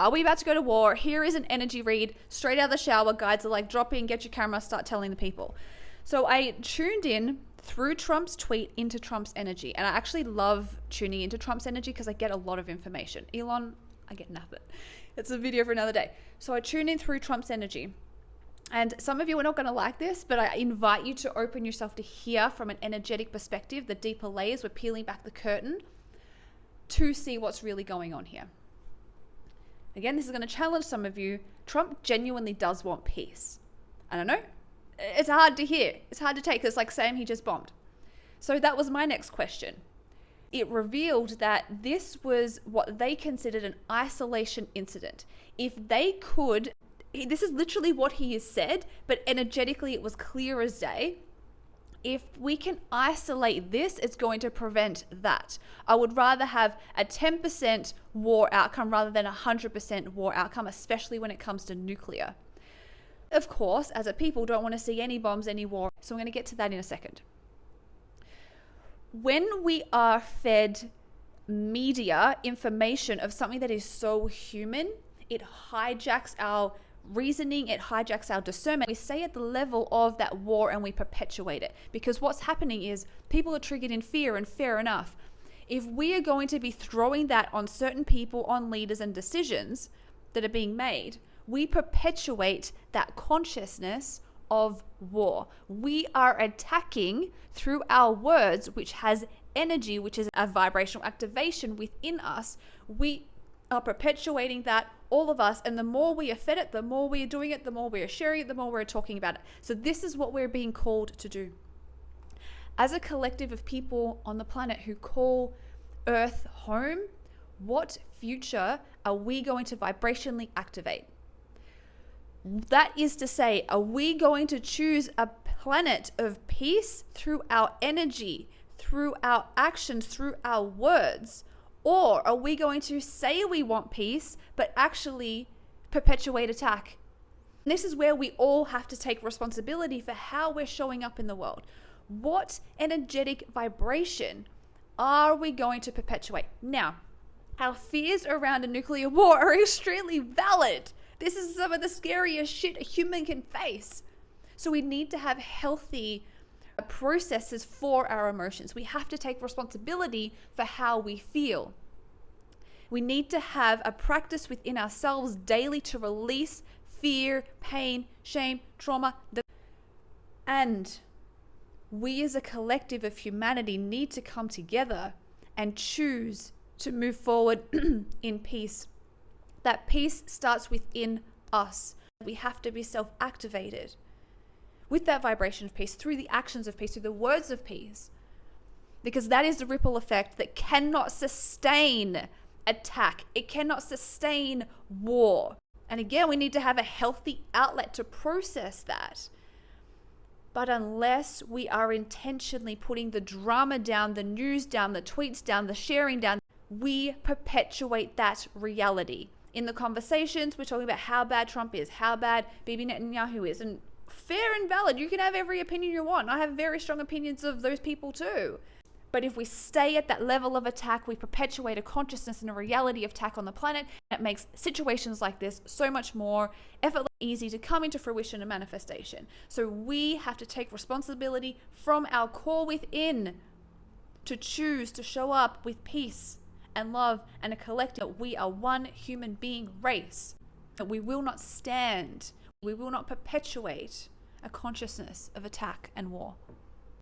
Are we about to go to war? Here is an energy read straight out of the shower. Guides are like, drop in, get your camera, start telling the people. So I tuned in through Trump's tweet into Trump's energy. And I actually love tuning into Trump's energy because I get a lot of information. Elon, I get nothing. It's a video for another day. So I tuned in through Trump's energy. And some of you are not going to like this, but I invite you to open yourself to hear from an energetic perspective, the deeper layers. We're peeling back the curtain to see what's really going on here. Again, this is going to challenge some of you. Trump genuinely does want peace. I don't know. It's hard to hear. It's hard to take. It's like saying he just bombed. So that was my next question. It revealed that this was what they considered an isolation incident. If they could, this is literally what he has said, but energetically it was clear as day. If we can isolate this, it's going to prevent that. I would rather have a 10% war outcome rather than a 100% war outcome, especially when it comes to nuclear. Of course, as a people, don't want to see any bombs, any war. So I'm going to get to that in a second. When we are fed media information of something that is so human, it hijacks our reasoning, it hijacks our discernment. We stay at the level of that war and we perpetuate it, because what's happening is people are triggered in fear, and fair enough. If we are going to be throwing that on certain people, on leaders and decisions that are being made, we perpetuate that consciousness of war. We are attacking through our words, which has energy, which is a vibrational activation within us. We are perpetuating that, all of us, and the more we are fed it, the more we are doing it, the more we are sharing it, the more we're talking about it. So this is what we're being called to do. As a collective of people on the planet who call Earth home, what future are we going to vibrationally activate? That is to say, are we going to choose a planet of peace through our energy, through our actions, through our words? Or are we going to say we want peace, but actually perpetuate attack? And this is where we all have to take responsibility for how we're showing up in the world. What energetic vibration are we going to perpetuate? Now, our fears around a nuclear war are extremely valid. This is some of the scariest shit a human can face. So we need to have healthy processes for our emotions. We have to take responsibility for how we feel. We need to have a practice within ourselves daily to release fear, pain, shame, trauma. And we as a collective of humanity need to come together and choose to move forward in peace. That peace starts within us. We have to be self-activated with that vibration of peace, through the actions of peace, through the words of peace, because that is the ripple effect that cannot sustain attack. It cannot sustain war. And again, we need to have a healthy outlet to process that. But unless we are intentionally putting the drama down, the news down, the tweets down, the sharing down, we perpetuate that reality. In the conversations, we're talking about how bad Trump is, how bad Bibi Netanyahu is, and fair and valid. You can have every opinion you want. I have very strong opinions of those people too. But if we stay at that level of attack, we perpetuate a consciousness and a reality of attack on the planet. It makes situations like this so much more effortless, easy to come into fruition and manifestation. So we have to take responsibility from our core within to choose to show up with peace and love and a collective. We are one human being race. We will not stand. We will not perpetuate a consciousness of attack and war.